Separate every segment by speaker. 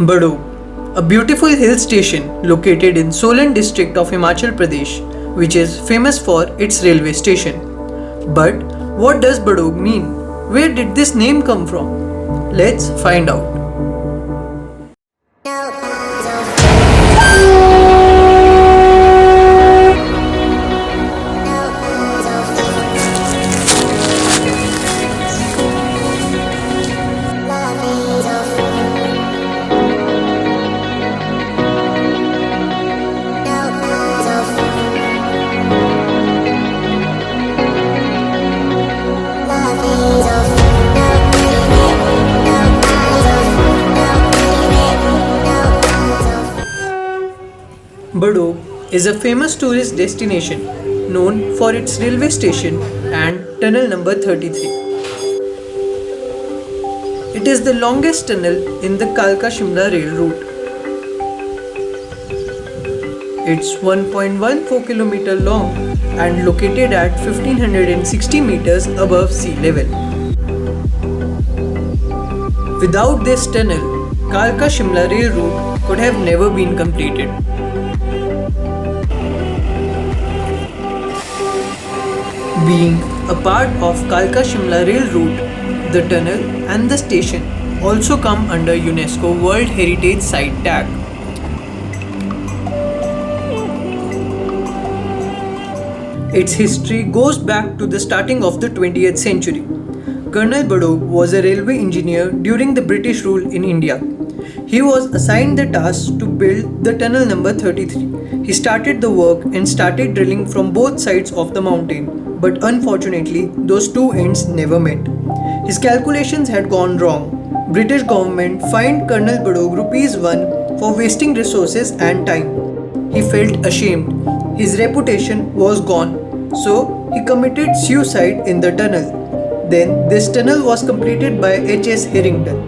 Speaker 1: Badog, a beautiful hill station located in Solan district of Himachal Pradesh, which is famous for its railway station. But what does Badog mean? Where did this name come from? Let's find out. Badog is a famous tourist destination known for its railway station and tunnel number 33. It is the longest tunnel in the Kalka Shimla rail route. It's 1.14 km long and located at 1560 meters above sea level. Without this tunnel, Kalka Shimla rail route could have never been completed. Being a part of Kalka Shimla rail route, the tunnel and the station also come under UNESCO World Heritage Site tag. Its history goes back to the starting of the 20th century. Colonel Badog was a railway engineer during the British rule in India. He was assigned the task to build the tunnel number 33. He started the work and started drilling from both sides of the mountain. But unfortunately, those two ends never met. His calculations had gone wrong. British government fined Colonel Badog ₹1 for wasting resources and time. He felt ashamed. His reputation was gone. So, he committed suicide in the tunnel. Then, this tunnel was completed by H.S. Harrington.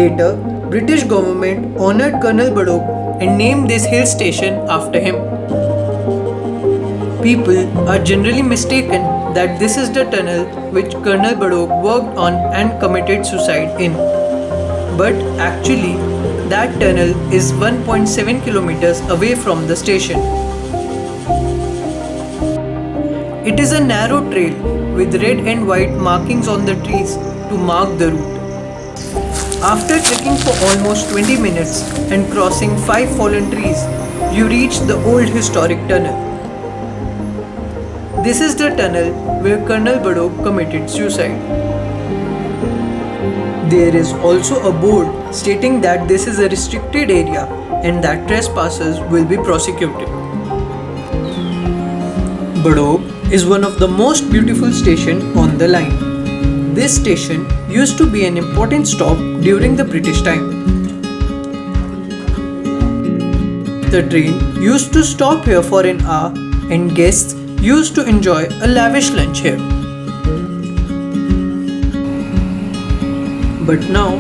Speaker 1: Later, British government honored Colonel Badog and named this hill station after him. People are generally mistaken that this is the tunnel which Colonel Badog worked on and committed suicide in. But actually, that tunnel is 1.7 kilometers away from the station. It is a narrow trail with red and white markings on the trees to mark the route. After trekking for almost 20 minutes and crossing 5 fallen trees, you reach the old historic tunnel. This is the tunnel where Colonel Badog committed suicide. There is also a board stating that this is a restricted area and that trespassers will be prosecuted. Badog is one of the most beautiful stations on the line. This station used to be an important stop during the British time. The train used to stop here for an hour and guests used to enjoy a lavish lunch here. But now,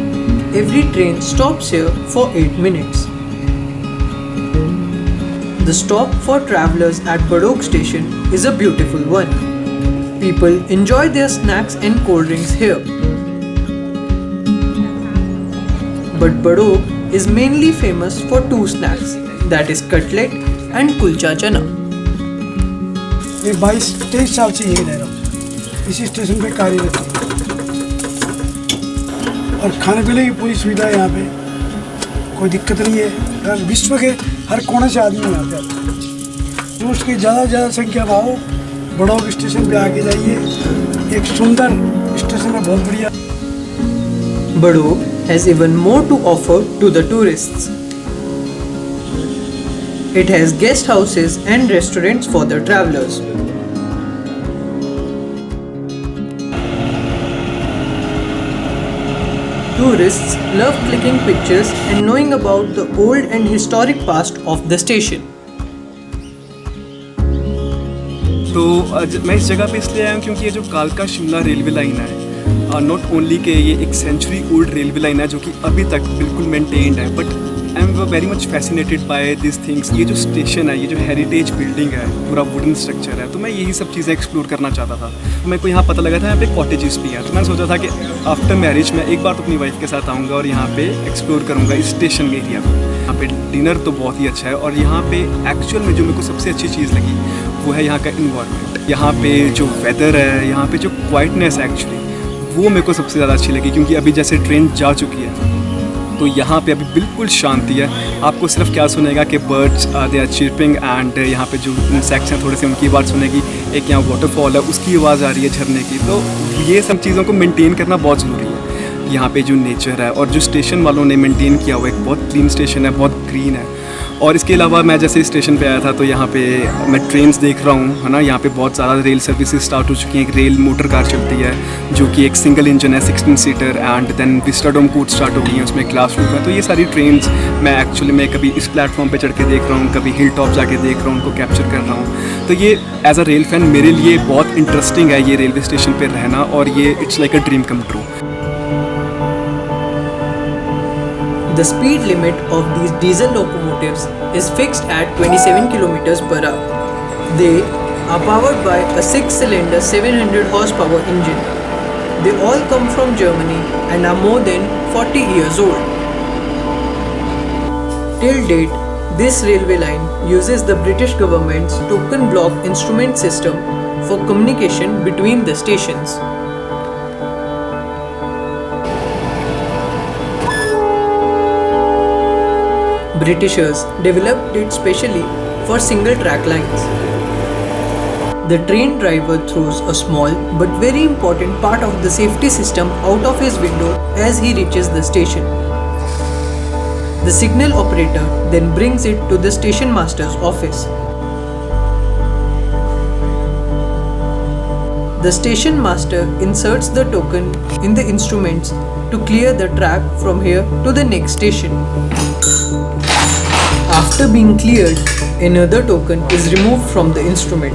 Speaker 1: every train stops here for 8 minutes. The stop for travelers at Badog station is a beautiful one. People enjoy their snacks and cold drinks here. But Badog is mainly famous for two snacks, that is cutlet and kulcha chana.
Speaker 2: मैं 22-23 साल से यही रह रहा हूँ, इसी station पे कार्यरत हूँ और खाने पीने की पूरी सुविधा है यहाँ पे, कोई दिक्कत नहीं है। विश्व के हर कोने से आदमी आते हैं। टूरिस्ट की ज़्यादा से ज़्यादा संख्या में आओ, बड़ौग स्टेशन पे आके जाइए। एक सुंदर स्टेशन है, बहुत बढ़िया।
Speaker 1: Badog has even more to offer to the tourists. It has guest houses and restaurants for the travelers. Tourists love clicking pictures and knowing about the old and historic past of the station.
Speaker 3: तो मैं इस जगह पे इसलिए आया हूँ क्योंकि ये जो कालका शिमला रेलवे लाइन है, नॉट ओनली के ये एक सेंचुरी ओल्ड रेलवे लाइन है जो कि अभी तक बिल्कुल मेंटेन्ड है, but I am very much fascinated by this things. ये जो स्टेशन है, ये जो हेरिटेज बिल्डिंग है, पूरा वुडन स्ट्रक्चर है, तो मैं यही सब चीज़ें एक्सप्लोर करना चाहता था। तो मेरे को यहाँ पता लगा था यहाँ पे कॉटेजेस भी हैं, तो मैंने सोचा था कि आफ्टर मैरिज मैं एक बार तो अपनी वाइफ के साथ आऊँगा और यहाँ पे एक्सप्लोर करूँगा इस स्टेशन एरिया को। यहाँ पे डिनर तो बहुत ही अच्छा है, और यहाँ पे एक्चुअल में जो मेरे को सबसे अच्छी चीज़ लगी वो है यहाँ का इन्वायरमेंट। यहाँ पे जो वेदर है, यहाँ पे जो क्वाइटनेस है एक्चुअली, वो मेरे को सबसे ज़्यादा अच्छी लगी। क्योंकि अभी जैसे ट्रेन जा चुकी है तो यहाँ पे अभी बिल्कुल शांति है। आपको सिर्फ क्या सुनेगा कि birds they are chirping, and यहाँ पे जो इंसेक्ट्स हैं थोड़े से उनकी आवाज़ सुनेगी। एक यहाँ वाटरफॉल है, उसकी आवाज़ आ रही है झरने की। तो ये सब चीज़ों को मेंटेन करना बहुत ज़रूरी है। यहाँ पे जो नेचर है और जो स्टेशन वालों ने मेंटेन किया हुआ, एक बहुत क्लीन स्टेशन है, बहुत ग्रीन है। और इसके अलावा मैं जैसे स्टेशन पे आया था तो यहाँ पे मैं ट्रेन्स देख रहा हूँ, है ना। यहाँ पे बहुत ज़्यादा रेल सर्विसेज स्टार्ट हो चुकी हैं। एक रेल मोटर कार चलती है जो कि एक सिंगल इंजन है, 16 seater, and then vistadome coach start हो गई है, उसमें क्लास रूम है। तो ये सारी ट्रेन्स मैं एक्चुअली मैं कभी इस प्लेटफॉर्म पे चढ़ के देख रहा हूँ, कभी हिल टॉप जाके देख रहा हूँ, उनको कैप्चर कर रहा हूँ। तो ये एज अ रेल फैन मेरे लिए बहुत इंटरेस्टिंग है ये रेलवे स्टेशन पर रहना, और ये it's like a dream come true.
Speaker 1: The speed limit of these diesel locomotives is fixed at 27 km per hour. They are powered by a 6-cylinder 700 horsepower engine. They all come from Germany and are more than 40 years old. Till date, this railway line uses the British government's token block instrument system for communication between the stations. Britishers developed it specially for single track lines. The train driver throws a small but very important part of the safety system out of his window as he reaches the station. The signal operator then brings it to the station master's office. The station master inserts the token in the instruments to clear the track from here to the next station. After being cleared, another token is removed from the instrument.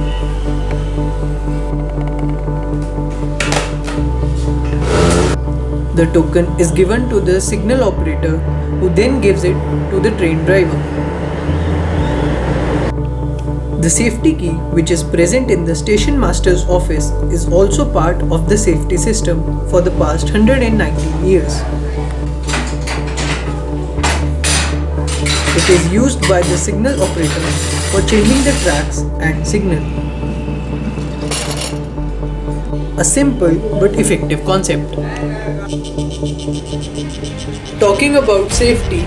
Speaker 1: The token is given to the signal operator, who then gives it to the train driver. The safety key, which is present in the station master's office, is also part of the safety system for the past 119 years. It is used by the signal operator for changing the tracks and signal. A simple but effective concept. Talking about safety,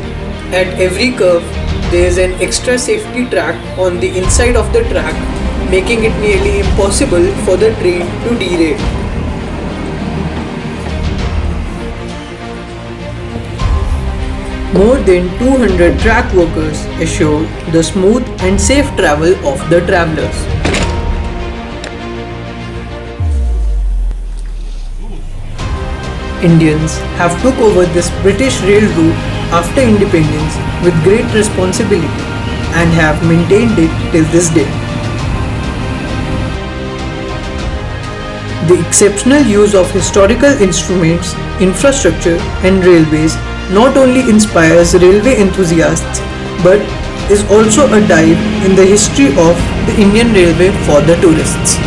Speaker 1: at every curve there is an extra safety track on the inside of the track, making it nearly impossible for the train to derail. More than 200 track workers assure the smooth and safe travel of the travelers. Indians have took over this British rail route after independence with great responsibility and have maintained it till this day. The exceptional use of historical instruments, infrastructure and railways not only inspires railway enthusiasts but is also a dive in the history of the Indian Railway for the tourists.